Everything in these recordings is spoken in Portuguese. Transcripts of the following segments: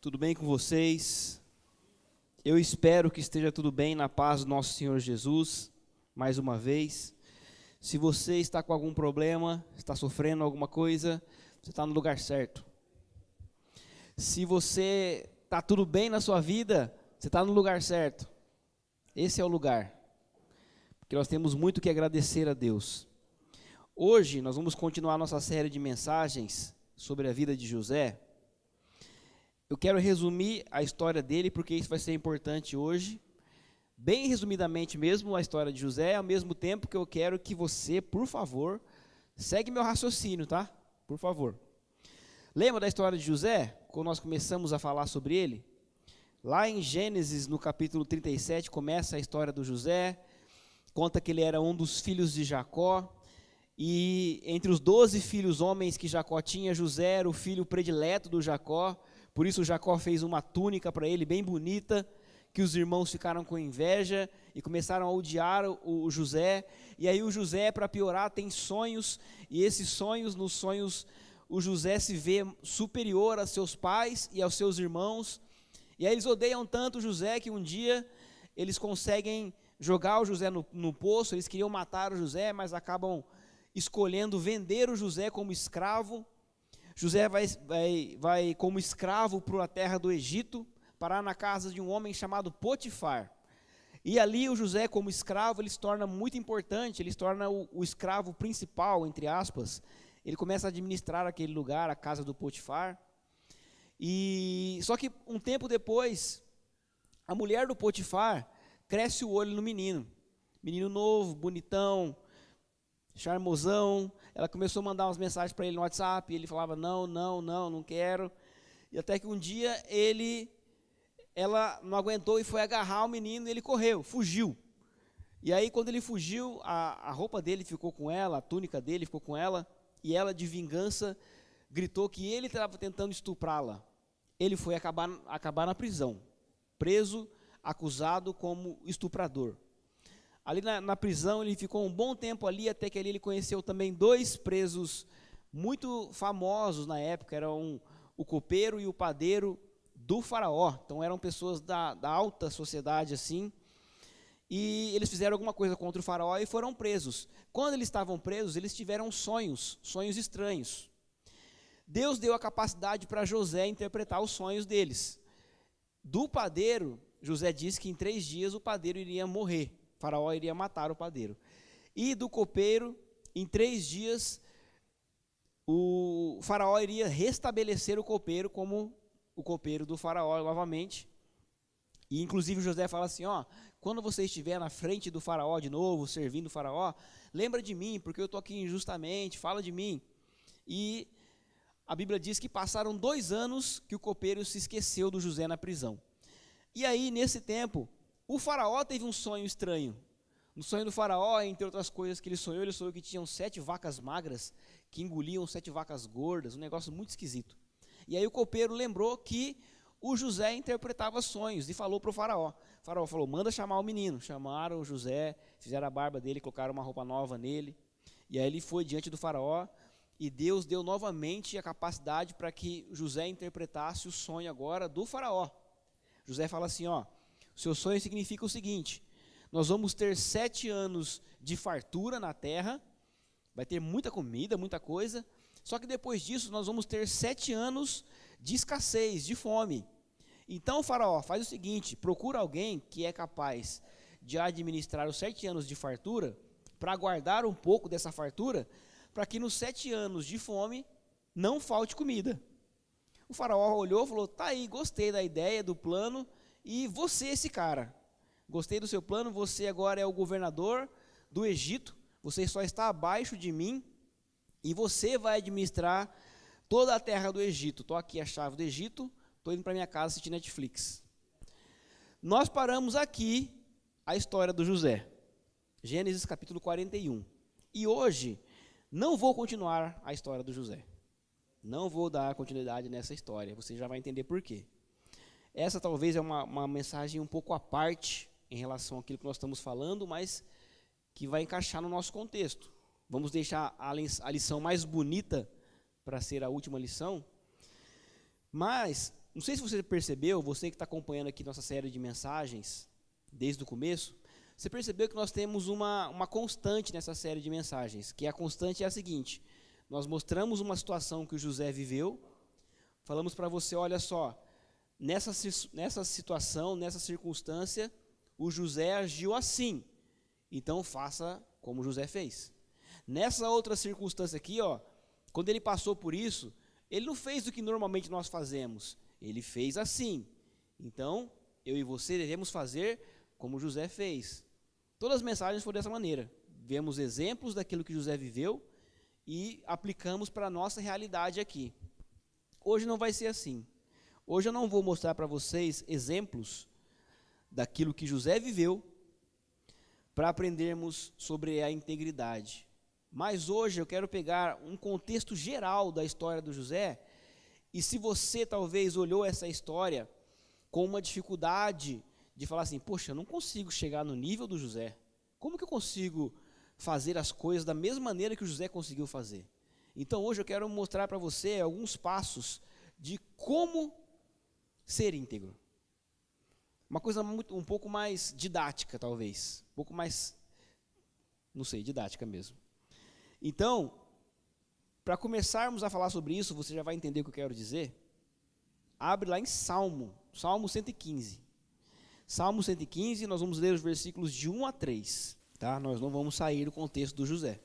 Tudo bem com vocês? Eu espero que esteja tudo bem na paz do nosso Senhor Jesus, mais uma vez. Se você está com algum problema, está sofrendo alguma coisa, você está no lugar certo. Se você está tudo bem na sua vida, você está no lugar certo. Esse é o lugar, porque nós temos muito que agradecer a Deus. Hoje nós vamos continuar nossa série de mensagens sobre a vida de José. Eu quero resumir a história dele, porque isso vai ser importante hoje. Bem resumidamente mesmo, a história de José, ao mesmo tempo que eu quero que você, por favor, segue meu raciocínio, tá? Por favor. Lembra da história de José, quando nós começamos a falar sobre ele? Lá em Gênesis, no capítulo 37, começa a história do José, conta que ele era um dos filhos de Jacó, e entre os 12 filhos homens que Jacó tinha, José era o filho predileto do Jacó. Por isso Jacó fez uma túnica para ele, bem bonita, que os irmãos ficaram com inveja e começaram a odiar o José. E aí o José, para piorar, tem sonhos, e esses sonhos, nos sonhos, o José se vê superior a seus pais e aos seus irmãos. E aí eles odeiam tanto o José que um dia eles conseguem jogar o José no poço. Eles queriam matar o José, mas acabam escolhendo vender o José como escravo. José vai como escravo para a terra do Egito, parar na casa de um homem chamado Potifar. E ali o José, como escravo, ele se torna muito importante, ele se torna o escravo principal, entre aspas. Ele começa a administrar aquele lugar, a casa do Potifar. E só que um tempo depois, a mulher do Potifar cresce o olho no menino. Menino novo, bonitão, charmosão. Ela começou a mandar umas mensagens para ele no WhatsApp, e ele falava, não quero. E até que um dia ela não aguentou e foi agarrar o menino, e ele correu, fugiu. E aí quando ele fugiu, a roupa dele ficou com ela, a túnica dele ficou com ela, e ela de vingança gritou que ele estava tentando estuprá-la. Ele foi acabar na prisão, preso, acusado como estuprador. Ali na prisão, ele ficou um bom tempo ali, até que ali ele conheceu também dois presos muito famosos na época, eram o copeiro e o padeiro do faraó. Então eram pessoas da alta sociedade assim, e eles fizeram alguma coisa contra o faraó e foram presos. Quando eles estavam presos, eles tiveram sonhos estranhos. Deus deu a capacidade para José interpretar os sonhos deles. Do padeiro, José disse que em 3 dias o padeiro iria morrer. O faraó iria matar o padeiro. E do copeiro, em 3 dias, o faraó iria restabelecer o copeiro como o copeiro do faraó novamente. E inclusive José fala assim, quando você estiver na frente do faraó de novo, servindo o faraó, lembra de mim, porque eu estou aqui injustamente, fala de mim. E a Bíblia diz que passaram 2 anos que o copeiro se esqueceu do José na prisão. E aí, nesse tempo, o faraó teve um sonho estranho. No sonho do faraó, entre outras coisas que ele sonhou que tinham 7 vacas magras que engoliam 7 vacas gordas, um negócio muito esquisito. E aí o copeiro lembrou que o José interpretava sonhos e falou para o faraó. O faraó falou, manda chamar o menino. Chamaram o José, fizeram a barba dele, colocaram uma roupa nova nele. E aí ele foi diante do faraó e Deus deu novamente a capacidade para que José interpretasse o sonho agora do faraó. José fala assim, seu sonho significa o seguinte, nós vamos ter 7 anos de fartura na terra, vai ter muita comida, muita coisa, só que depois disso nós vamos ter 7 anos de escassez, de fome. Então, faraó, faz o seguinte, procura alguém que é capaz de administrar os 7 anos de fartura, para guardar um pouco dessa fartura, para que nos 7 anos de fome não falte comida. O faraó olhou e falou, tá aí, gostei da ideia, do plano, e você esse cara, gostei do seu plano, você agora é o governador do Egito, você só está abaixo de mim, e você vai administrar toda a terra do Egito. Estou aqui a chave do Egito, estou indo para minha casa assistir Netflix. Nós paramos aqui a história do José, Gênesis capítulo 41, e hoje não vou continuar a história do José. Não vou dar continuidade nessa história, você já vai entender por quê. Essa talvez é uma mensagem um pouco à parte em relação àquilo que nós estamos falando, mas que vai encaixar no nosso contexto. Vamos deixar a lição mais bonita para ser a última lição. Mas Não sei se você percebeu, você que está acompanhando aqui nossa série de mensagens, desde o começo, você percebeu que nós temos uma constante nessa série de mensagens, que a constante é a seguinte: nós mostramos uma situação que o José viveu, falamos para você, olha só, nessa situação, nessa circunstância, o José agiu assim, então faça como José fez. Nessa outra circunstância aqui, ó, quando ele passou por isso, ele não fez o que normalmente nós fazemos, ele fez assim. Então, eu e você devemos fazer como José fez. Todas as mensagens foram dessa maneira. Vemos exemplos daquilo que José viveu e aplicamos para a nossa realidade aqui. Hoje não vai ser assim. Hoje eu não vou mostrar para vocês exemplos daquilo que José viveu para aprendermos sobre a integridade. Mas hoje eu quero pegar um contexto geral da história do José, e se você talvez olhou essa história com uma dificuldade de falar assim, poxa, eu não consigo chegar no nível do José, como que eu consigo fazer as coisas da mesma maneira que o José conseguiu fazer? Então hoje eu quero mostrar para você alguns passos de como ser íntegro. Uma coisa um pouco mais didática, talvez. Um pouco mais, não sei, didática mesmo. Então, para começarmos a falar sobre isso, você já vai entender o que eu quero dizer. Abre lá em Salmo 115. Salmo 115, nós vamos ler os versículos de 1 a 3. Tá? Nós não vamos sair do contexto do José.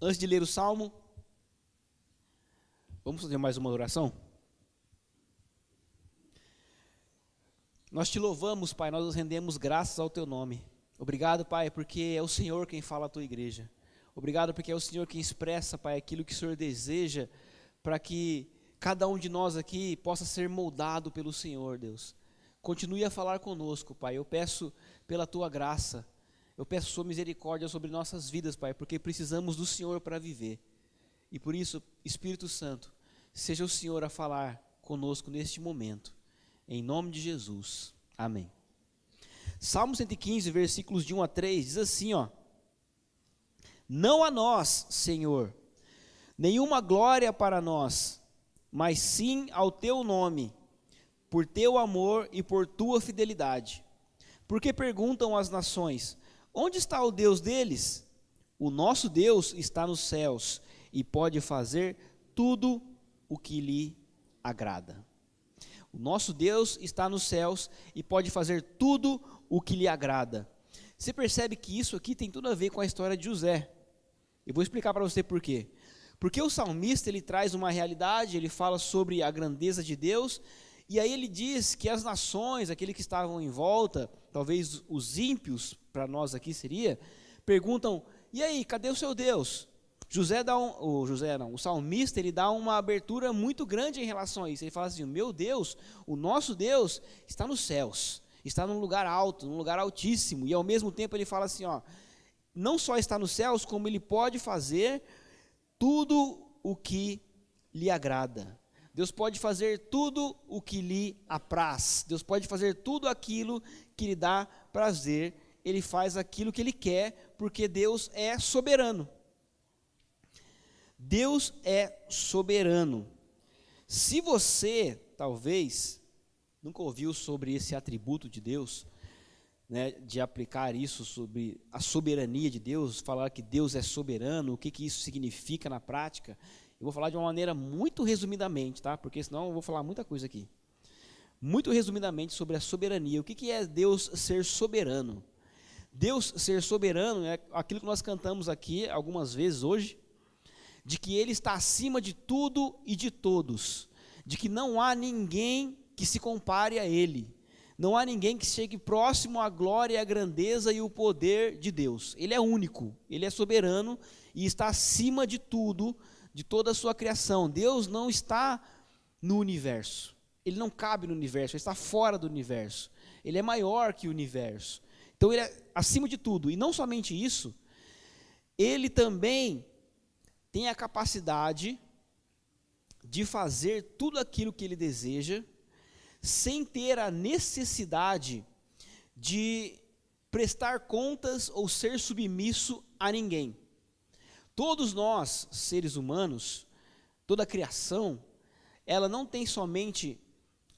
Antes de ler o Salmo, vamos fazer mais uma oração? Nós te louvamos, Pai, nós nos rendemos graças ao Teu nome. Obrigado, Pai, porque é o Senhor quem fala à Tua igreja. Obrigado porque é o Senhor quem expressa, Pai, aquilo que o Senhor deseja para que cada um de nós aqui possa ser moldado pelo Senhor, Deus. Continue a falar conosco, Pai. Eu peço pela Tua graça, eu peço Sua misericórdia sobre nossas vidas, Pai, porque precisamos do Senhor para viver. E por isso, Espírito Santo, seja o Senhor a falar conosco neste momento. Em nome de Jesus. Amém. Salmo 115, versículos de 1 a 3, diz assim, ó: Não a nós, Senhor, nenhuma glória para nós, mas sim ao Teu nome, por Teu amor e por Tua fidelidade. Porque perguntam as nações, onde está o Deus deles? O nosso Deus está nos céus e pode fazer tudo o que lhe agrada. O nosso Deus está nos céus e pode fazer tudo o que lhe agrada. Você percebe que isso aqui tem tudo a ver com a história de José. Eu vou explicar para você por quê. Porque o salmista, ele traz uma realidade, ele fala sobre a grandeza de Deus, e aí ele diz que as nações, aqueles que estavam em volta, talvez os ímpios, para nós aqui seria, perguntam, e aí, cadê o seu Deus? O salmista, ele dá uma abertura muito grande em relação a isso. Ele fala assim, meu Deus, o nosso Deus está nos céus, está num lugar alto, num lugar altíssimo, e ao mesmo tempo ele fala assim, ó, não só está nos céus, como ele pode fazer tudo o que lhe agrada. Deus pode fazer tudo o que lhe apraz. Deus pode fazer tudo aquilo que lhe dá prazer. Ele faz aquilo que ele quer, porque Deus é soberano. Deus é soberano. Se você, talvez, nunca ouviu sobre esse atributo de Deus, né, de aplicar isso sobre a soberania de Deus, falar que Deus é soberano, o que isso significa na prática, eu vou falar de uma maneira muito resumidamente, tá? Porque senão eu vou falar muita coisa aqui. Muito resumidamente sobre a soberania. O que é Deus ser soberano? Deus ser soberano é aquilo que nós cantamos aqui algumas vezes hoje, de que Ele está acima de tudo e de todos, de que não há ninguém que se compare a Ele, não há ninguém que chegue próximo à glória, à grandeza e o poder de Deus. Ele é único, Ele é soberano e está acima de tudo, de toda a sua criação. Deus não está no universo, Ele não cabe no universo, Ele está fora do universo, Ele é maior que o universo. Então Ele é acima de tudo, e não somente isso, Ele também tem a capacidade de fazer tudo aquilo que Ele deseja, sem ter a necessidade de prestar contas ou ser submisso a ninguém. Todos nós, seres humanos, toda a criação, ela não tem somente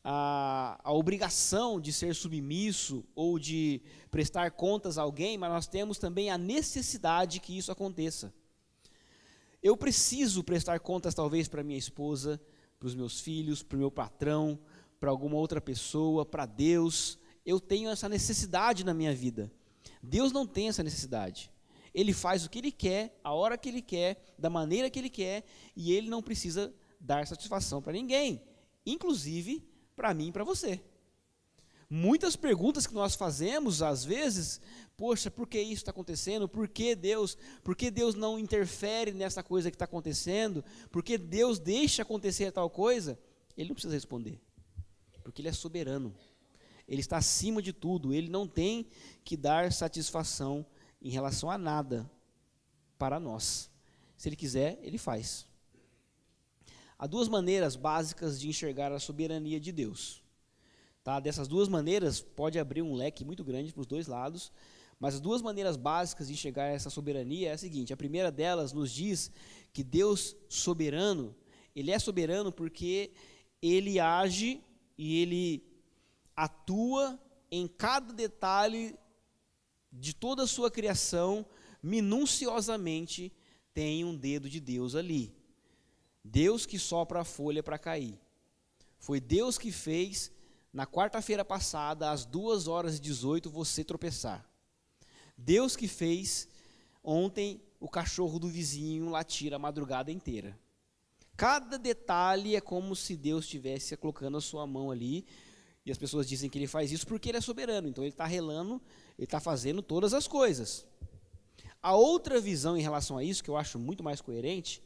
a obrigação de ser submisso ou de prestar contas a alguém, mas nós temos também a necessidade que isso aconteça. Eu preciso prestar contas talvez para minha esposa, para os meus filhos, para o meu patrão, para alguma outra pessoa, para Deus. Eu tenho essa necessidade na minha vida. Deus não tem essa necessidade. Ele faz o que Ele quer, a hora que Ele quer, da maneira que Ele quer, e Ele não precisa dar satisfação para ninguém, inclusive para mim e para você. Muitas perguntas que nós fazemos, às vezes, poxa, por que isso está acontecendo? Por que Deus não interfere nessa coisa que está acontecendo? Por que Deus deixa acontecer tal coisa? Ele não precisa responder, porque Ele é soberano. Ele está acima de tudo, Ele não tem que dar satisfação em relação a nada para nós. Se Ele quiser, Ele faz. Há duas maneiras básicas de enxergar a soberania de Deus. Tá? Dessas duas maneiras, pode abrir um leque muito grande para os dois lados, mas as duas maneiras básicas de enxergar essa soberania é a seguinte: a primeira delas nos diz que Deus soberano, Ele é soberano porque Ele age e Ele atua em cada detalhe de toda a sua criação, minuciosamente tem um dedo de Deus ali. Deus que sopra a folha para cair. Foi Deus que fez, na quarta-feira passada, às 2h18, você tropeçar. Deus que fez ontem o cachorro do vizinho latir a madrugada inteira. Cada detalhe é como se Deus estivesse colocando a sua mão ali, e as pessoas dizem que Ele faz isso porque Ele é soberano, então Ele está relando, Ele está fazendo todas as coisas. A outra visão em relação a isso, que eu acho muito mais coerente,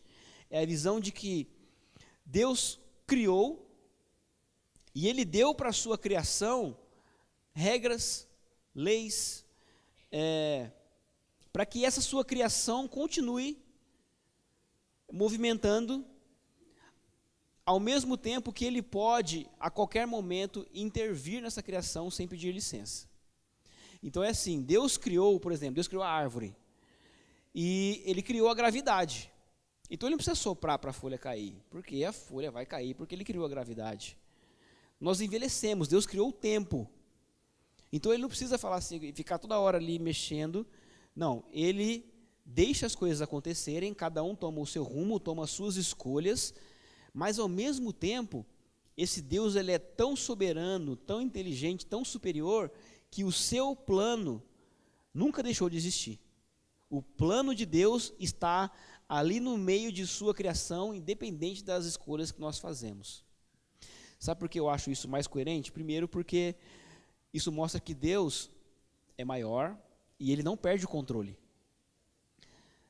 é a visão de que Deus criou e Ele deu para a sua criação regras, leis, para que essa sua criação continue movimentando, ao mesmo tempo que Ele pode, a qualquer momento, intervir nessa criação sem pedir licença. Então é assim, Deus criou, por exemplo, Deus criou a árvore, e Ele criou a gravidade. Então Ele não precisa soprar para a folha cair, porque a folha vai cair, porque Ele criou a gravidade. Nós envelhecemos, Deus criou o tempo. Então Ele não precisa falar assim, ficar toda hora ali mexendo. Não, Ele deixa as coisas acontecerem, cada um toma o seu rumo, toma as suas escolhas, mas ao mesmo tempo, esse Deus Ele é tão soberano, tão inteligente, tão superior, que o seu plano nunca deixou de existir. O plano de Deus está ali no meio de sua criação, independente das escolhas que nós fazemos. Sabe por que eu acho isso mais coerente? Primeiro, porque isso mostra que Deus é maior e Ele não perde o controle.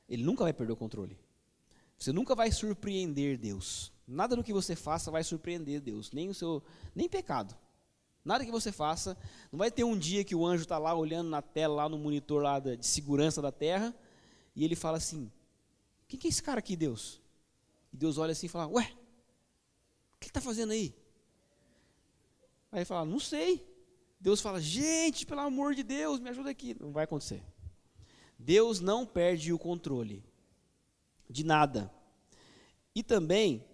Ele nunca vai perder o controle. Você nunca vai surpreender Deus. Nada do que você faça vai surpreender Deus, nem pecado. Nada que você faça, não vai ter um dia que o anjo está lá olhando na tela, lá no monitor lá de segurança da terra, e ele fala assim: quem que é esse cara aqui, Deus? E Deus olha assim e fala: ué, o que ele está fazendo aí? Aí ele fala: não sei. Deus fala: gente, pelo amor de Deus, me ajuda aqui. Não vai acontecer. Deus não perde o controle de nada. E também,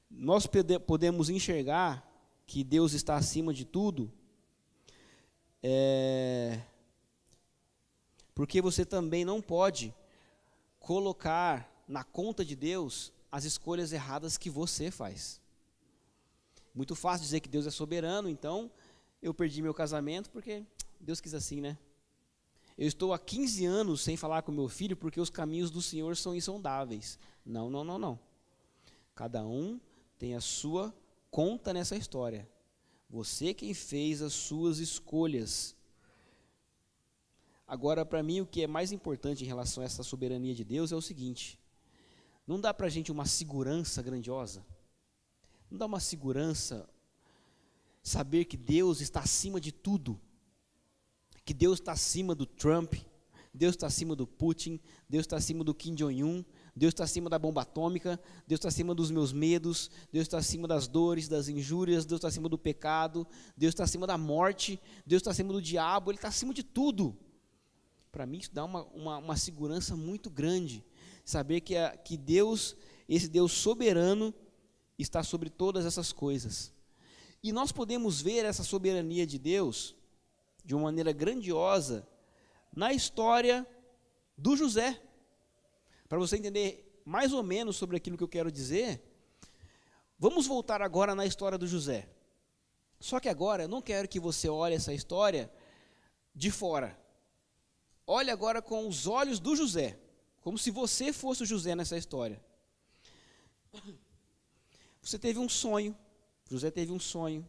nós podemos enxergar que Deus está acima de tudo, porque você também não pode colocar na conta de Deus as escolhas erradas que você faz. Muito fácil dizer que Deus é soberano, então eu perdi meu casamento porque Deus quis assim, né? Eu estou há 15 anos sem falar com meu filho porque os caminhos do Senhor são insondáveis. Não, não, não, não. Cada um tem a sua conta nessa história. Você quem fez as suas escolhas. Agora, para mim, o que é mais importante em relação a essa soberania de Deus é o seguinte: não dá para a gente uma segurança grandiosa? Não dá uma segurança saber que Deus está acima de tudo? Que Deus está acima do Trump, Deus está acima do Putin, Deus está acima do Kim Jong-un, Deus está acima da bomba atômica, Deus está acima dos meus medos, Deus está acima das dores, das injúrias, Deus está acima do pecado, Deus está acima da morte, Deus está acima do diabo, Ele está acima de tudo. Para mim isso dá uma segurança muito grande, saber que Deus, esse Deus soberano, está sobre todas essas coisas. E nós podemos ver essa soberania de Deus de uma maneira grandiosa na história do José. Para você entender mais ou menos sobre aquilo que eu quero dizer, vamos voltar agora na história do José. Só que agora eu não quero que você olhe essa história de fora. Olhe agora com os olhos do José, como se você fosse o José nessa história. Você teve um sonho, José teve um sonho,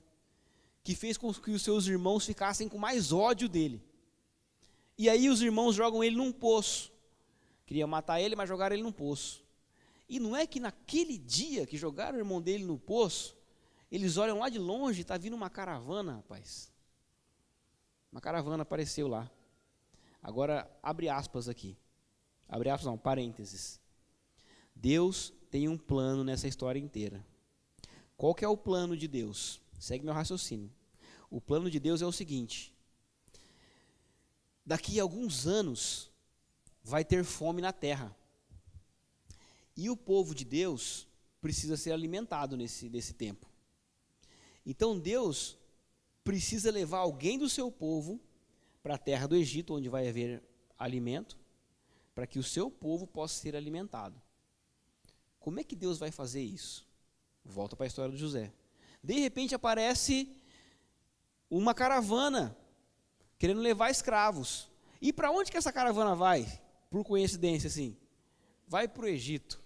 que fez com que os seus irmãos ficassem com mais ódio dele. E aí os irmãos jogam ele num poço. Queriam matar ele, mas jogaram ele num poço. E não é que naquele dia que jogaram o irmão dele no poço, eles olham lá de longe e está vindo uma caravana, rapaz. Uma caravana apareceu lá. Agora, abre aspas aqui. Abre aspas não, parênteses. Deus tem um plano nessa história inteira. Qual que é o plano de Deus? Segue meu raciocínio. O plano de Deus é o seguinte: daqui a alguns anos vai ter fome na terra. E o povo de Deus precisa ser alimentado nesse tempo. Então Deus precisa levar alguém do seu povo para a terra do Egito, onde vai haver alimento, para que o seu povo possa ser alimentado. Como é que Deus vai fazer isso? Volta para a história do José. De repente aparece uma caravana querendo levar escravos. E para onde que essa caravana vai? Por coincidência, assim, vai para o Egito.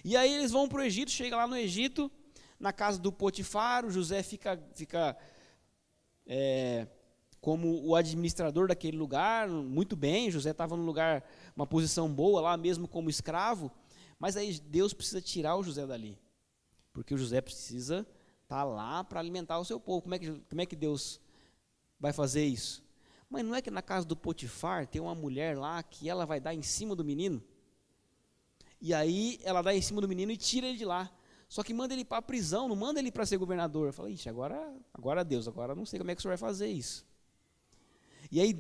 E aí eles vão para o Egito, chega lá no Egito, na casa do Potifar, o José fica como o administrador daquele lugar, muito bem, José estava num lugar, uma posição boa lá, mesmo como escravo, mas aí Deus precisa tirar o José dali, porque o José precisa estar lá para alimentar o seu povo. Como é que Deus vai fazer isso? Mas não é que na casa do Potifar tem uma mulher lá que ela vai dar em cima do menino? E aí ela dá em cima do menino e tira ele de lá. Só que manda ele para a prisão, não manda ele para ser governador. Fala, ixi, agora Deus, agora não sei como é que o senhor vai fazer isso. E aí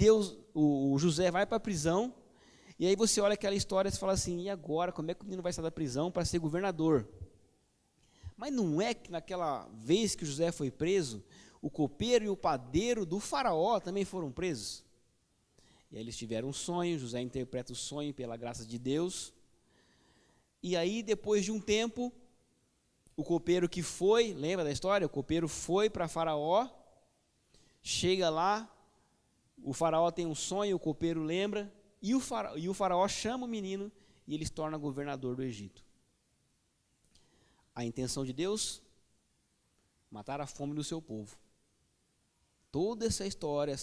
o José vai para a prisão, e aí você olha aquela história e fala assim, e agora, como é que o menino vai sair da prisão para ser governador? Mas não é que naquela vez que o José foi preso, o copeiro e o padeiro do faraó também foram presos? E aí eles tiveram um sonho, José interpreta o sonho pela graça de Deus, e aí depois de um tempo, o copeiro que foi, lembra da história? O copeiro foi para Faraó, chega lá, o faraó tem um sonho, o copeiro lembra, e o faraó chama o menino e ele se torna governador do Egito. A intenção de Deus? Matar a fome do seu povo. Toda essa história,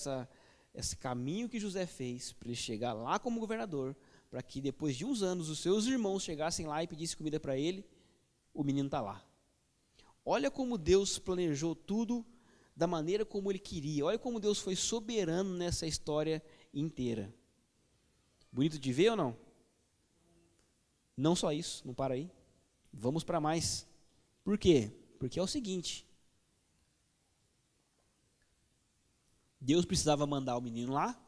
esse caminho que José fez para ele chegar lá como governador, para que depois de uns anos os seus irmãos chegassem lá e pedissem comida para ele, o menino está lá. Olha como Deus planejou tudo da maneira como Ele queria. Olha como Deus foi soberano nessa história inteira. Bonito de ver ou não? Não só isso, não para aí. Vamos para mais. Por quê? Porque é o seguinte. Deus precisava mandar o menino lá,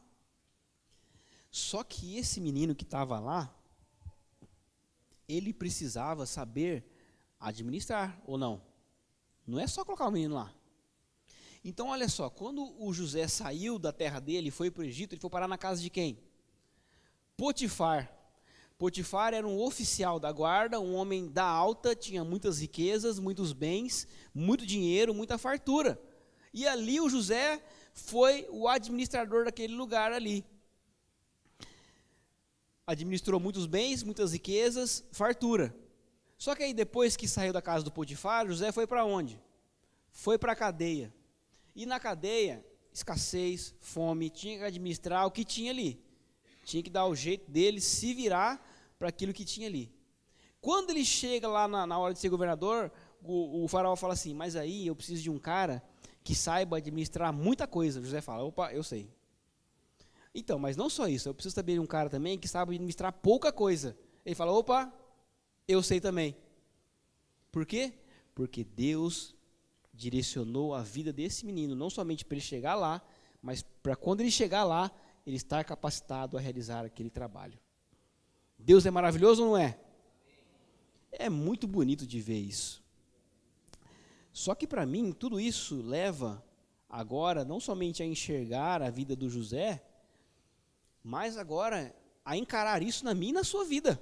só que esse menino que estava lá, ele precisava saber administrar, ou não? Não é só colocar o menino lá. Então, olha só, quando o José saiu da terra dele e foi para o Egito, ele foi parar na casa de quem? Potifar. Potifar era um oficial da guarda, um homem da alta, tinha muitas riquezas, muitos bens, muito dinheiro, muita fartura. E ali o José foi o administrador daquele lugar ali. Administrou muitos bens, muitas riquezas, fartura. Só que aí depois que saiu da casa do Potifar, José foi para onde? Foi para a cadeia. E na cadeia, escassez, fome, tinha que administrar o que tinha ali. Tinha que dar o jeito dele se virar para aquilo que tinha ali. Quando ele chega lá na hora de ser governador, o faraó fala assim, mas aí eu preciso de um cara que saiba administrar muita coisa. José fala, opa, eu sei. Então, mas não só isso, eu preciso saber de um cara também que saiba administrar pouca coisa. Ele fala, opa, eu sei também. Por quê? Porque Deus direcionou a vida desse menino, não somente para ele chegar lá, mas para quando ele chegar lá, ele estar capacitado a realizar aquele trabalho. Deus é maravilhoso ou não é? É muito bonito de ver isso. Só que para mim, tudo isso leva agora não somente a enxergar a vida do José, mas agora a encarar isso na minha e na sua vida.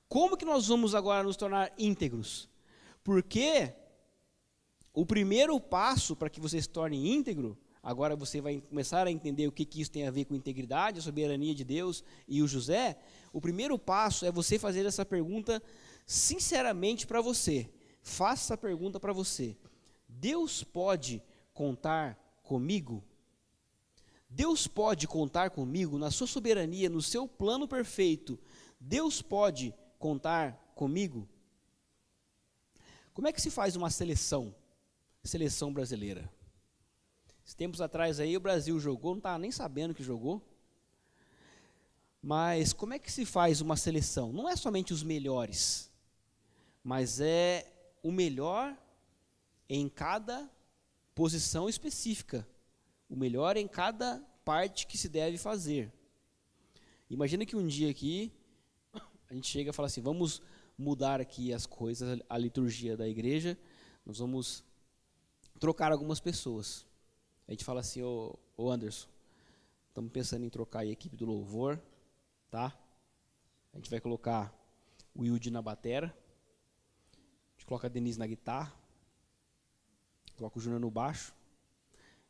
Como que nós vamos agora nos tornar íntegros? Porque o primeiro passo para que você se torne íntegro, agora você vai começar a entender o que isso tem a ver com integridade, a soberania de Deus e o José. O primeiro passo é você fazer essa pergunta sinceramente para você. Faça essa pergunta para você. Deus pode contar comigo? Deus pode contar comigo na sua soberania, no seu plano perfeito? Deus pode contar comigo? Como é que se faz uma seleção brasileira? Esses tempos atrás aí o Brasil jogou, não estava nem sabendo que jogou. Mas como é que se faz uma seleção? Não é somente os melhores, mas é o melhor em cada posição específica. O melhor em cada parte que se deve fazer. Imagina que um dia aqui, a gente chega e fala assim, vamos mudar aqui as coisas, a liturgia da igreja, nós vamos trocar algumas pessoas. A gente fala assim, ô Anderson, estamos pensando em trocar a equipe do louvor, tá? A gente vai colocar o Wilde na batera, a gente coloca a Denise na guitarra, coloca o Júnior no baixo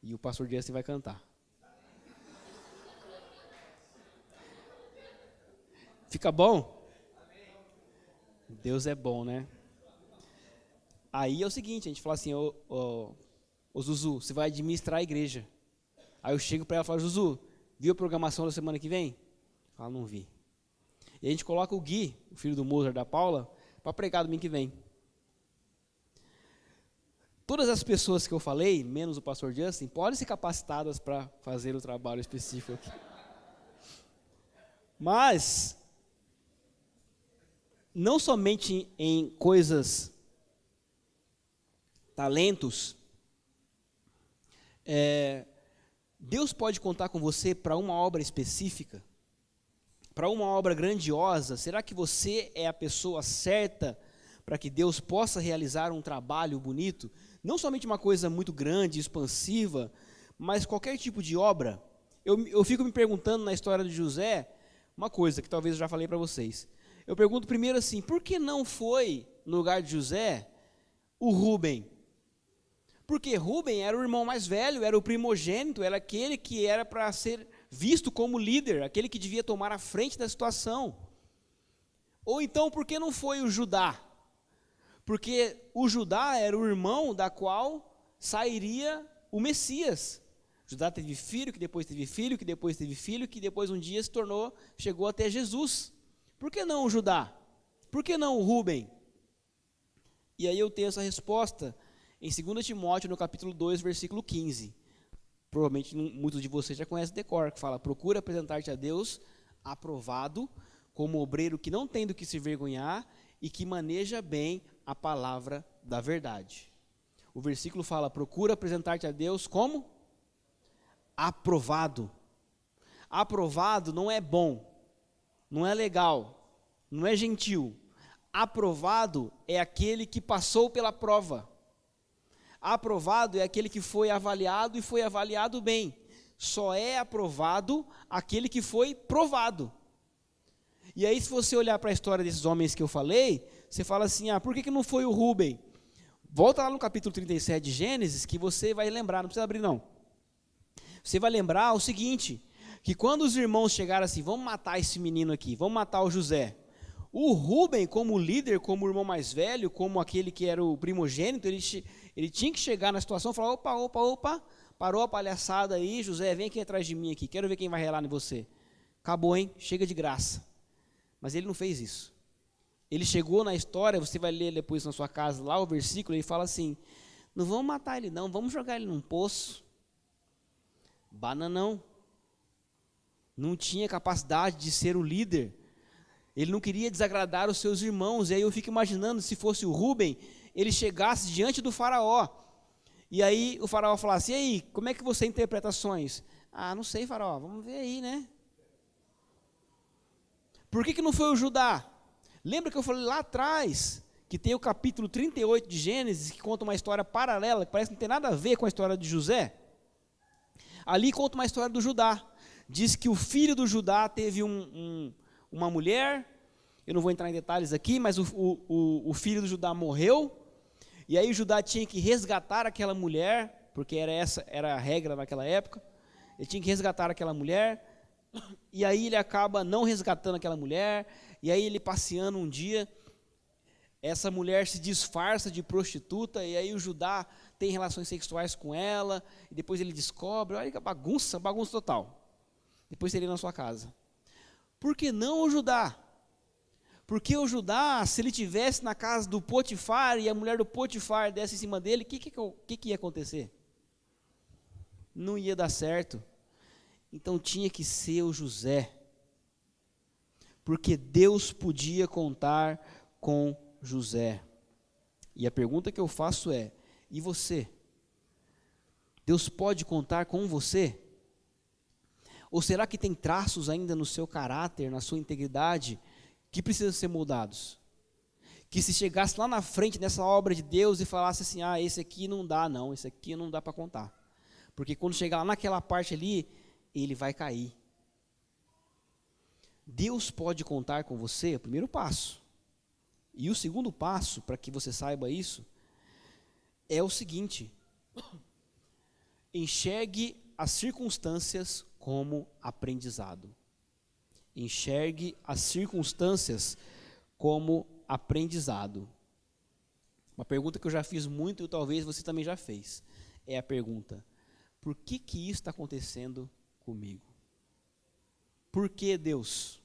e o pastor Jesse vai cantar. Fica bom? Deus é bom, né? Aí é o seguinte, a gente fala assim, ô Zuzu, você vai administrar a igreja. Aí eu chego para ela e falo, Zuzu, viu a programação da semana que vem? Ela não vi. E a gente coloca o Gui, o filho do Mozart da Paula, para pregar domingo que vem. Todas as pessoas que eu falei, menos o pastor Justin, podem ser capacitadas para fazer o trabalho específico aqui. Mas, não somente em coisas, talentos, Deus pode contar com você para uma obra específica, para uma obra grandiosa. Será que você é a pessoa certa para que Deus possa realizar um trabalho bonito? Não somente uma coisa muito grande, expansiva, mas qualquer tipo de obra. Eu fico me perguntando na história de José, uma coisa que talvez eu já falei para vocês. Eu pergunto primeiro assim, por que não foi, no lugar de José, o Rúben? Porque Rúben era o irmão mais velho, era o primogênito, era aquele que era para ser visto como líder, aquele que devia tomar a frente da situação. Ou então, por que não foi o Judá? Porque o Judá era o irmão da qual sairia o Messias. Judá teve filho, que depois teve filho, que depois teve filho, que depois um dia chegou até Jesus. Por que não o Judá? Por que não o Rúben? E aí eu tenho essa resposta em 2 Timóteo, no capítulo 2, versículo 15. Provavelmente muitos de vocês já conhecem o decor, que fala, procura apresentar-te a Deus aprovado, como obreiro que não tem do que se vergonhar e que maneja bem a palavra da verdade. O versículo fala, procura apresentar-te a Deus como? Aprovado. Aprovado não é bom, não é legal, não é gentil. Aprovado é aquele que passou pela prova. Aprovado é aquele que foi avaliado e foi avaliado bem. Só é aprovado aquele que foi provado. E aí, se você olhar para a história desses homens que eu falei, você fala assim, por que não foi o Rúben? Volta lá no capítulo 37 de Gênesis, que você vai lembrar, não precisa abrir não. Você vai lembrar o seguinte, que quando os irmãos chegaram assim, vamos matar esse menino aqui, vamos matar o José. O Rúben, como líder, como o irmão mais velho, como aquele que era o primogênito, ele tinha que chegar na situação e falar, opa, parou a palhaçada aí, José, vem aqui atrás de mim aqui, quero ver quem vai relar em você. Acabou, hein? Chega de graça. Mas ele não fez isso. Ele chegou na história, você vai ler depois na sua casa lá o versículo, ele fala assim, não vamos matar ele não, vamos jogar ele num poço. Bananão. Não tinha capacidade de ser o líder. Ele não queria desagradar os seus irmãos. E aí eu fico imaginando, se fosse o Rúben, ele chegasse diante do faraó. E aí o faraó falasse, e aí, como é que você interpreta sonhos? Não sei, faraó, vamos ver aí, né? Por que não foi o Judá? Lembra que eu falei lá atrás, que tem o capítulo 38 de Gênesis, que conta uma história paralela, que parece que não tem nada a ver com a história de José. Ali conta uma história do Judá. Diz que o filho do Judá teve uma mulher, eu não vou entrar em detalhes aqui, mas o filho do Judá morreu, e aí o Judá tinha que resgatar aquela mulher, porque era a regra naquela época, ele tinha que resgatar aquela mulher, e aí ele acaba não resgatando aquela mulher, e aí ele passeando um dia, essa mulher se disfarça de prostituta, e aí o Judá tem relações sexuais com ela, e depois ele descobre, olha que bagunça total. Depois seria na sua casa. Por que não o Judá? Porque o Judá, se ele estivesse na casa do Potifar, e a mulher do Potifar desse em cima dele, o que ia acontecer? Não ia dar certo. Então tinha que ser o José. Porque Deus podia contar com José. E a pergunta que eu faço é, e você? Deus pode contar com você? Ou será que tem traços ainda no seu caráter, na sua integridade, que precisam ser moldados? Que se chegasse lá na frente dessa obra de Deus e falasse assim, esse aqui não dá não, esse aqui não dá para contar. Porque quando chegar lá naquela parte ali, ele vai cair. Deus pode contar com você, o primeiro passo. E o segundo passo, para que você saiba isso, é o seguinte: enxergue as circunstâncias como aprendizado. Enxergue as circunstâncias como aprendizado. Uma pergunta que eu já fiz muito e talvez você também já fez. É a pergunta: por que isso está acontecendo comigo? Por que, Deus?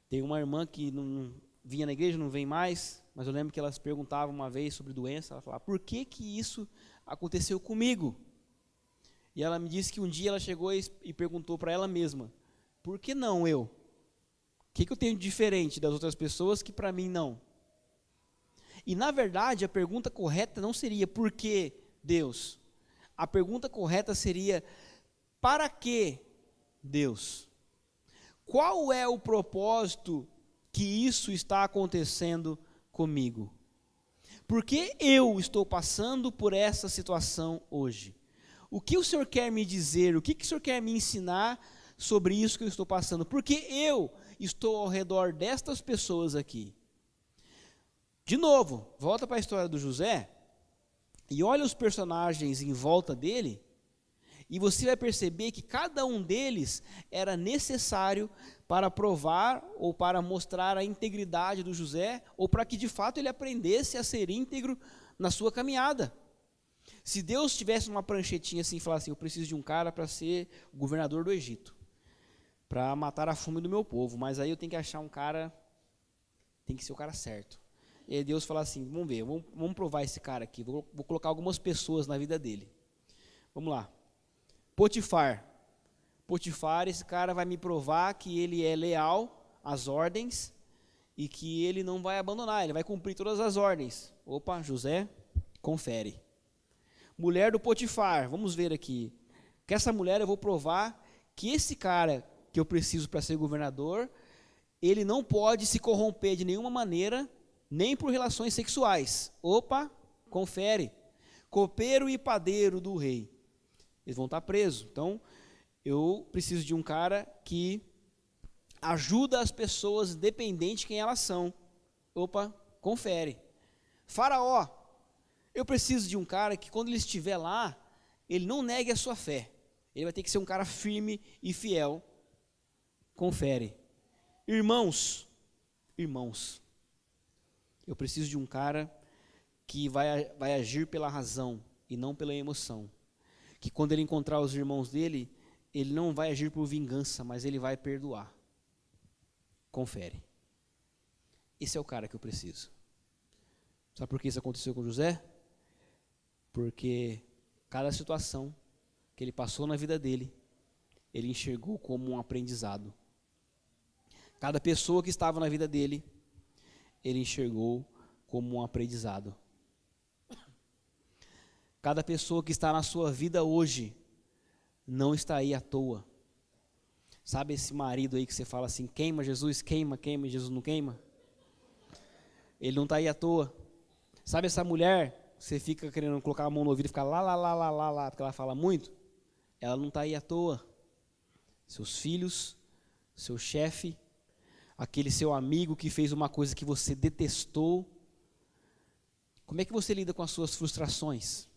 Tem uma irmã que não vinha na igreja, não vem mais, mas eu lembro que elas perguntavam uma vez sobre doença, ela falava, por que isso aconteceu comigo? E ela me disse que um dia ela chegou e perguntou para ela mesma, por que não eu? O que eu tenho de diferente das outras pessoas que para mim não? E na verdade a pergunta correta não seria por que Deus? A pergunta correta seria, para que Deus? Qual é o propósito que isso está acontecendo comigo? Por que eu estou passando por essa situação hoje? O que o Senhor quer me dizer? O que o Senhor quer me ensinar sobre isso que eu estou passando? Por que eu estou ao redor destas pessoas aqui? De novo, volta para a história do José e olha os personagens em volta dele, e você vai perceber que cada um deles era necessário para provar ou para mostrar a integridade do José, ou para que de fato ele aprendesse a ser íntegro na sua caminhada. Se Deus tivesse uma pranchetinha assim e falasse assim, eu preciso de um cara para ser o governador do Egito, para matar a fome do meu povo, mas aí eu tenho que achar um cara, tem que ser o cara certo. E aí Deus fala assim, vamos ver, vamos provar esse cara aqui, vou colocar algumas pessoas na vida dele. Vamos lá. Potifar, esse cara vai me provar que ele é leal às ordens e que ele não vai abandonar, ele vai cumprir todas as ordens. Opa, José, confere. Mulher do Potifar, vamos ver aqui. Com essa mulher eu vou provar que esse cara que eu preciso para ser governador, ele não pode se corromper de nenhuma maneira, nem por relações sexuais. Opa, confere. Copeiro e padeiro do rei. Eles vão estar presos. Então, eu preciso de um cara que ajuda as pessoas, independente de quem elas são. Opa, confere. Faraó, eu preciso de um cara que quando ele estiver lá, ele não negue a sua fé. Ele vai ter que ser um cara firme e fiel. Confere. Irmãos, eu preciso de um cara que vai agir pela razão e não pela emoção. Que quando ele encontrar os irmãos dele, ele não vai agir por vingança, mas ele vai perdoar. Confere. Esse é o cara que eu preciso. Sabe por que isso aconteceu com José? Porque cada situação que ele passou na vida dele, ele enxergou como um aprendizado. Cada pessoa que estava na vida dele, ele enxergou como um aprendizado. Cada pessoa que está na sua vida hoje não está aí à toa. Sabe esse marido aí que você fala assim, queima Jesus, queima, Jesus não queima? Ele não está aí à toa. Sabe essa mulher, você fica querendo colocar a mão no ouvido e ficar lá, porque ela fala muito? Ela não está aí à toa. Seus filhos, seu chefe, aquele seu amigo que fez uma coisa que você detestou. Como é que você lida com as suas frustrações?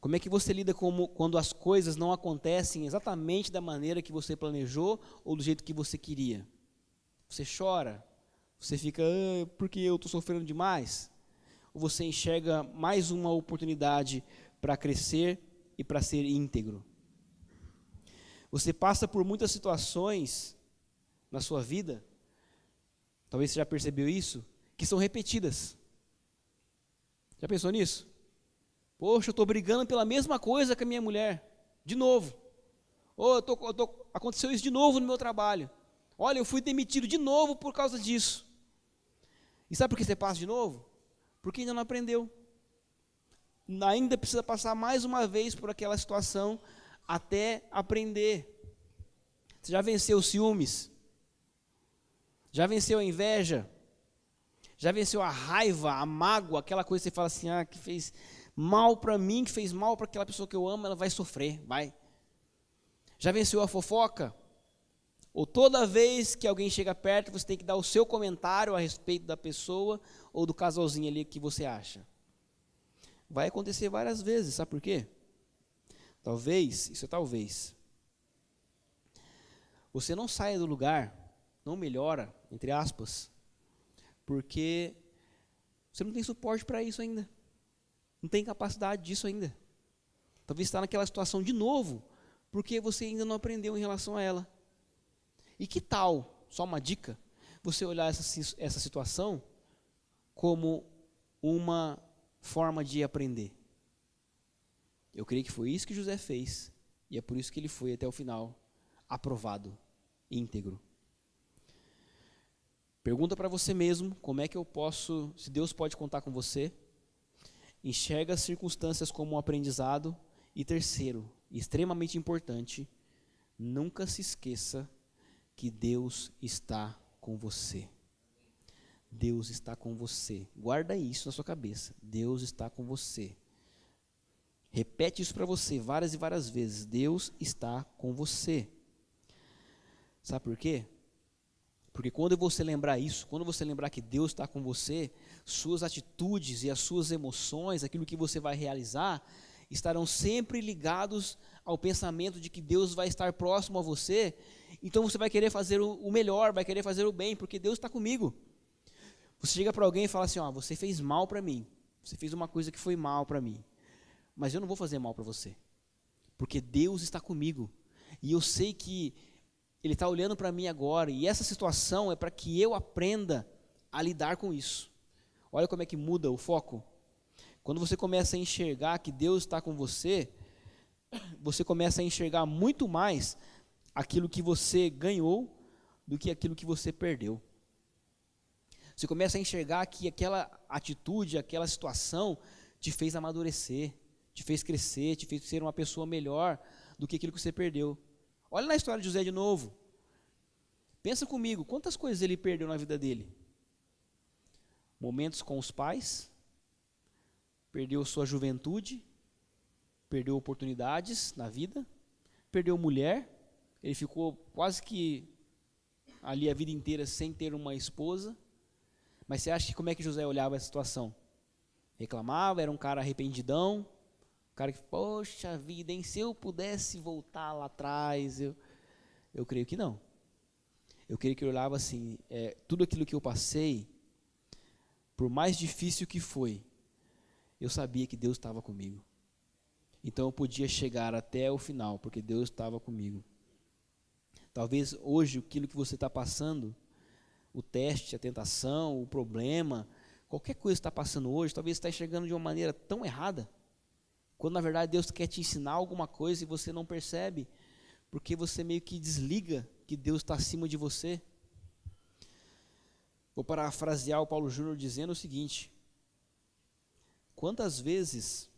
Como é que você lida quando as coisas não acontecem exatamente da maneira que você planejou ou do jeito que você queria? Você chora? Você fica, porque eu estou sofrendo demais? Ou você enxerga mais uma oportunidade para crescer e para ser íntegro? Você passa por muitas situações na sua vida, talvez você já percebeu isso, que são repetidas. Já pensou nisso? Poxa, eu estou brigando pela mesma coisa com a minha mulher, de novo. Aconteceu isso de novo no meu trabalho. Olha, eu fui demitido de novo por causa disso. E sabe por que você passa de novo? Porque ainda não aprendeu. Ainda precisa passar mais uma vez por aquela situação até aprender. Você já venceu os ciúmes? Já venceu a inveja? Já venceu a raiva, a mágoa, aquela coisa que você fala assim, que fez mal para mim, que fez mal para aquela pessoa que eu amo, ela vai sofrer, vai. Já venceu a fofoca? Ou toda vez que alguém chega perto, você tem que dar o seu comentário a respeito da pessoa ou do casalzinho ali que você acha? Vai acontecer várias vezes, sabe por quê? Talvez, você não saia do lugar, não melhora, entre aspas, porque você não tem suporte para isso ainda. Não tem capacidade disso ainda. Talvez está naquela situação de novo, porque você ainda não aprendeu em relação a ela. E que tal, só uma dica, você olhar essa situação como uma forma de aprender? Eu creio que foi isso que José fez, e é por isso que ele foi até o final aprovado, íntegro. Pergunta para você mesmo, como é que eu posso, se Deus pode contar com você? Enxerga as circunstâncias como um aprendizado. E terceiro, extremamente importante, nunca se esqueça que Deus está com você. Deus está com você. Guarda isso na sua cabeça. Deus está com você. Repete isso para você várias e várias vezes. Deus está com você. Sabe por quê? Porque quando você lembrar isso, quando você lembrar que Deus está com você, suas atitudes e as suas emoções, aquilo que você vai realizar, estarão sempre ligados ao pensamento de que Deus vai estar próximo a você. Então você vai querer fazer o melhor, vai querer fazer o bem, porque Deus está comigo. Você chega para alguém e fala assim, você fez mal para mim, você fez uma coisa que foi mal para mim, mas eu não vou fazer mal para você, porque Deus está comigo, e eu sei que Ele está olhando para mim agora, e essa situação é para que eu aprenda a lidar com isso. Olha como é que muda o foco. Quando você começa a enxergar que Deus está com você, você começa a enxergar muito mais aquilo que você ganhou do que aquilo que você perdeu. Você começa a enxergar que aquela atitude, aquela situação te fez amadurecer, te fez crescer, te fez ser uma pessoa melhor do que aquilo que você perdeu. Olha na história de José de novo. Pensa comigo, quantas coisas ele perdeu na vida dele? Momentos com os pais, perdeu sua juventude, perdeu oportunidades na vida, perdeu mulher, ele ficou quase que ali a vida inteira sem ter uma esposa. Mas você acha que como é que José olhava essa situação? Reclamava, era um cara arrependidão, um cara que, poxa vida, hein, se eu pudesse voltar lá atrás, eu creio que não. Eu creio que ele olhava assim, tudo aquilo que eu passei, por mais difícil que foi, eu sabia que Deus estava comigo. Então eu podia chegar até o final, porque Deus estava comigo. Talvez hoje aquilo que você está passando, o teste, a tentação, o problema, qualquer coisa que está passando hoje, talvez você está enxergando de uma maneira tão errada, quando na verdade Deus quer te ensinar alguma coisa e você não percebe, porque você meio que desliga que Deus está acima de você. Vou parafrasear o Paulo Júnior dizendo o seguinte: quantas vezes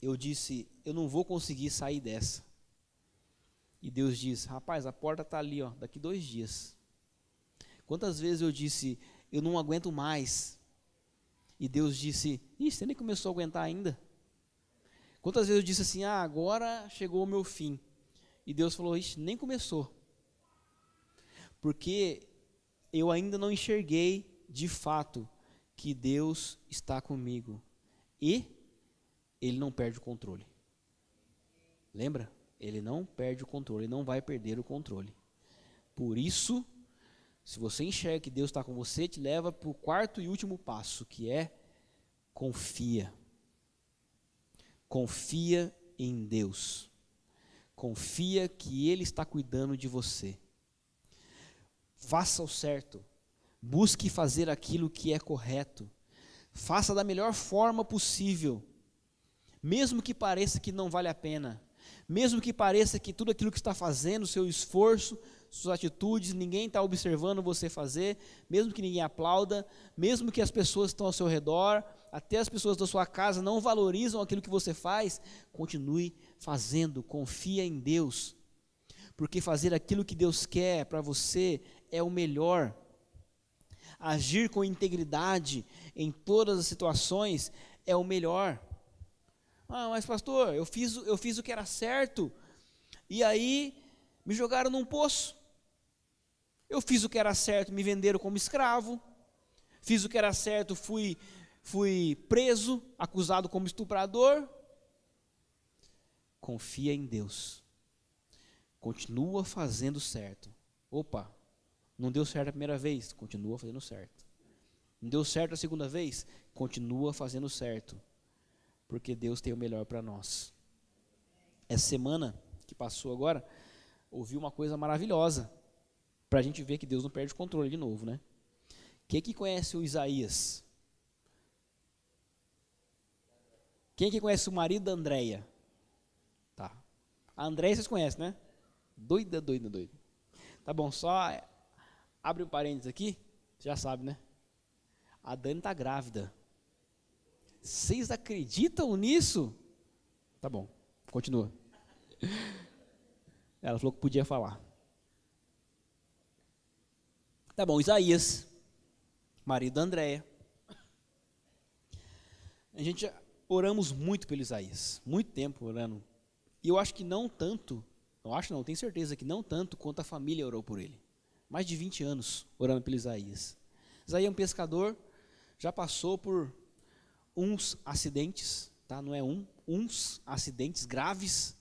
eu disse, eu não vou conseguir sair dessa, e Deus diz, rapaz, a porta está ali, daqui 2 dias. Quantas vezes eu disse, eu não aguento mais. E Deus disse, você nem começou a aguentar ainda. Quantas vezes eu disse assim, agora chegou o meu fim. E Deus falou, nem começou. Porque eu ainda não enxerguei de fato que Deus está comigo. E Ele não perde o controle. Lembra? Ele não perde o controle, ele não vai perder o controle. Por isso, se você enxerga que Deus está com você, te leva para o quarto e último passo, que é confia. Confia em Deus. Confia que Ele está cuidando de você. Faça o certo. Busque fazer aquilo que é correto. Faça da melhor forma possível. Mesmo que pareça que não vale a pena. Mesmo que pareça que tudo aquilo que está fazendo, seu esforço, suas atitudes, ninguém está observando você fazer, mesmo que ninguém aplauda, mesmo que as pessoas que estão ao seu redor, até as pessoas da sua casa não valorizam aquilo que você faz, continue fazendo, confia em Deus, porque fazer aquilo que Deus quer para você é o melhor. Agir com integridade em todas as situações é o melhor. Mas pastor, eu fiz o que era certo, e aí me jogaram num poço. Eu fiz o que era certo, me venderam como escravo. Fiz o que era certo, fui preso, acusado como estuprador. Confia em Deus. Continua fazendo certo. Opa, não deu certo a primeira vez, continua fazendo certo. Não deu certo a segunda vez, continua fazendo certo. Porque Deus tem o melhor para nós. Essa semana que passou agora, ouvi uma coisa maravilhosa, para a gente ver que Deus não perde o controle de novo, né? Quem que conhece o Isaías? Quem que conhece o marido da Andréia? Tá. A Andréia vocês conhecem, né? Doida. Tá bom, só abre um parênteses aqui, você já sabe, né? A Dani está grávida. Vocês acreditam nisso? Tá bom, continua. Ela falou que podia falar. Tá bom, Isaías, marido da Andréia. A gente oramos muito pelo Isaías, muito tempo orando. E eu acho que não tanto, tenho certeza que não tanto quanto a família orou por ele. Mais de 20 anos orando pelo Isaías. Isaías é um pescador, já passou por uns acidentes, tá? Não é uns acidentes graves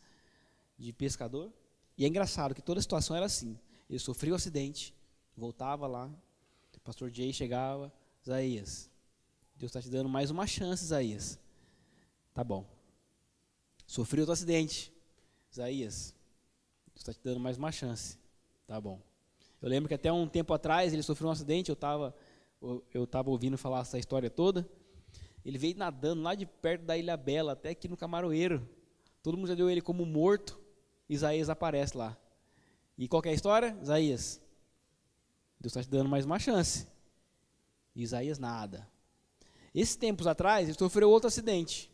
de pescador. E é engraçado que toda a situação era assim. Ele sofreu um acidente, voltava lá, o pastor Jay chegava, Isaías, Deus está te dando mais uma chance, Isaías. Tá bom. Sofreu outro acidente, Isaías, Deus está te dando mais uma chance. Tá bom. Eu lembro que até um tempo atrás ele sofreu um acidente, eu estava ouvindo falar essa história toda. Ele veio nadando lá de perto da Ilha Bela, até aqui no Camaroeiro. Todo mundo já deu ele como morto. Isaías aparece lá. E qual que é a história? Isaías, Deus está te dando mais uma chance. Isaías nada. Esses tempos atrás, ele sofreu outro acidente.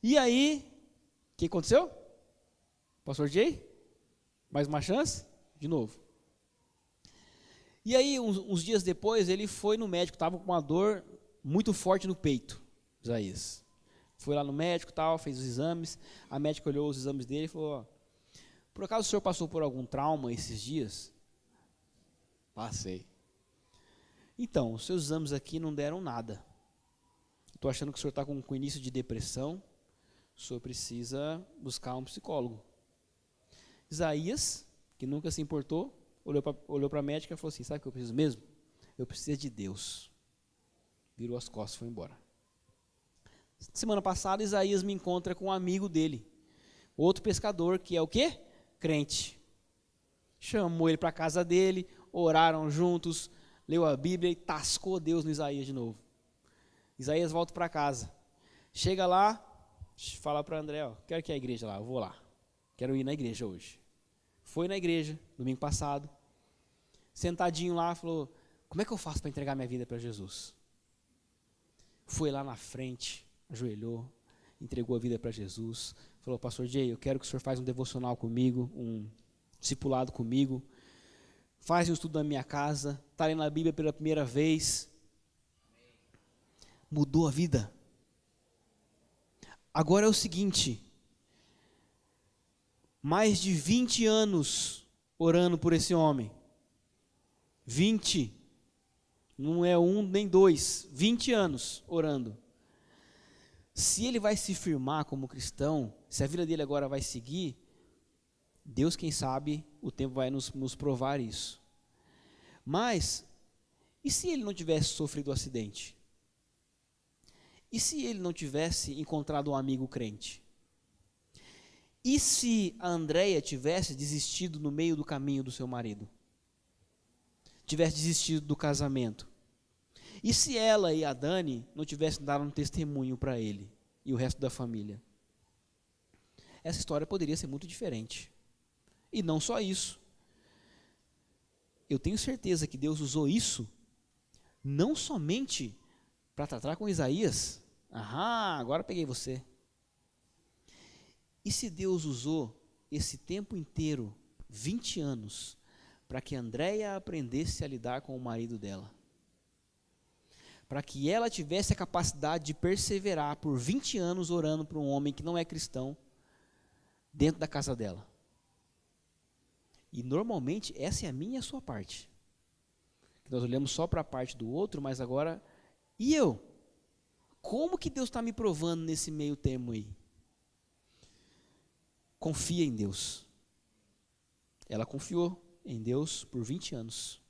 E aí, o que aconteceu? Pastor Jay? Mais uma chance? De novo. E aí, uns dias depois, ele foi no médico, estava com uma dor muito forte no peito, Isaías. Foi lá no médico, fez os exames, a médica olhou os exames dele e falou, por acaso o senhor passou por algum trauma esses dias? Passei. Então, os seus exames aqui não deram nada. Estou achando que o senhor está com início de depressão, o senhor precisa buscar um psicólogo. Isaías, que nunca se importou, olhou para a médica e falou assim, sabe o que eu preciso mesmo? Eu preciso de Deus. Virou as costas e foi embora. Semana passada, Isaías me encontra com um amigo dele, outro pescador, que é o quê? Crente. Chamou ele para a casa dele, oraram juntos, leu a Bíblia e tascou Deus no Isaías de novo. Isaías volta para casa. Chega lá, fala para André, quero que a igreja lá, eu vou lá. Quero ir na igreja hoje. Foi na igreja, domingo passado, sentadinho lá, falou, como é que eu faço para entregar minha vida para Jesus? Foi lá na frente, ajoelhou, entregou a vida para Jesus, falou, pastor Jay, eu quero que o senhor faça um devocional comigo, um discipulado comigo, faz um estudo na minha casa, está lendo a Bíblia pela primeira vez, mudou a vida. Agora é o seguinte, mais de 20 anos orando por esse homem, 20, não é 1 nem 2, 20 anos orando. Se ele vai se firmar como cristão, se a vida dele agora vai seguir, Deus, quem sabe, o tempo vai nos provar isso. Mas, e se ele não tivesse sofrido um acidente? E se ele não tivesse encontrado um amigo crente? E se a Andréia tivesse desistido no meio do caminho do seu marido? Tivesse desistido do casamento? E se ela e a Dani não tivessem dado um testemunho para ele e o resto da família? Essa história poderia ser muito diferente. E não só isso. Eu tenho certeza que Deus usou isso não somente para tratar com Isaías. Agora peguei você. E se Deus usou esse tempo inteiro, 20 anos, para que Andréia aprendesse a lidar com o marido dela? Para que ela tivesse a capacidade de perseverar por 20 anos orando para um homem que não é cristão, dentro da casa dela. E normalmente essa é a minha e a sua parte. Nós olhamos só para a parte do outro, mas agora, e eu? Como que Deus está me provando nesse meio termo aí? Confia em Deus. Ela confiou em Deus por 20 anos.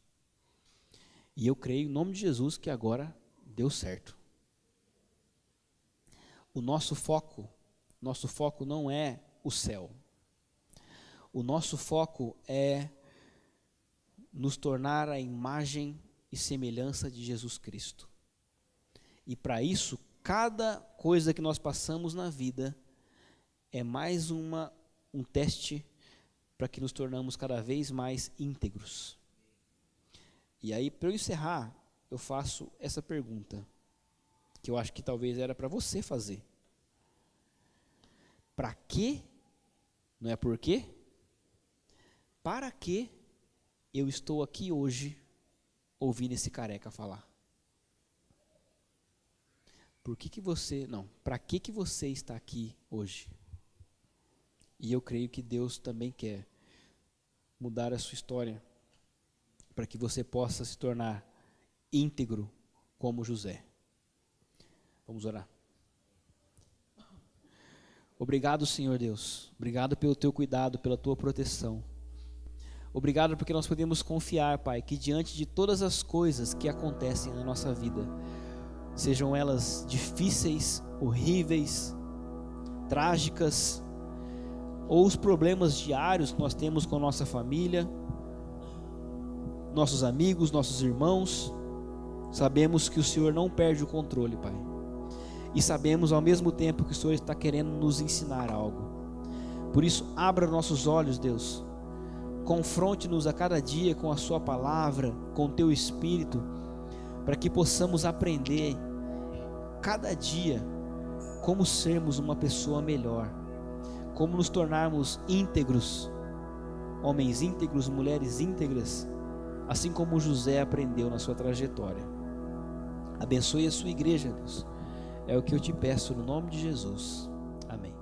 E eu creio, em nome de Jesus, que agora deu certo. O nosso foco não é o céu. O nosso foco é nos tornar a imagem e semelhança de Jesus Cristo. E para isso, cada coisa que nós passamos na vida é mais um teste para que nos tornamos cada vez mais íntegros. E aí, para eu encerrar, eu faço essa pergunta, que eu acho que talvez era para você fazer. Para quê? Não é por quê? Para que eu estou aqui hoje ouvindo esse careca falar? Para que você está aqui hoje? E eu creio que Deus também quer mudar a sua história, para que você possa se tornar íntegro como José. Vamos orar. Obrigado, Senhor Deus. Obrigado pelo teu cuidado, pela tua proteção. Obrigado porque nós podemos confiar, Pai, que diante de todas as coisas que acontecem na nossa vida, sejam elas difíceis, horríveis, trágicas, ou os problemas diários que nós temos com a nossa família, nossos amigos, nossos irmãos, sabemos que o Senhor não perde o controle, Pai. E sabemos ao mesmo tempo que o Senhor está querendo nos ensinar algo. Por isso, abra nossos olhos, Deus. Confronte-nos a cada dia com a sua palavra, com o teu Espírito, para que possamos aprender cada dia como sermos uma pessoa melhor, como nos tornarmos íntegros, homens íntegros, mulheres íntegras, assim como José aprendeu na sua trajetória. Abençoe a sua igreja, Deus. É o que eu te peço no nome de Jesus. Amém.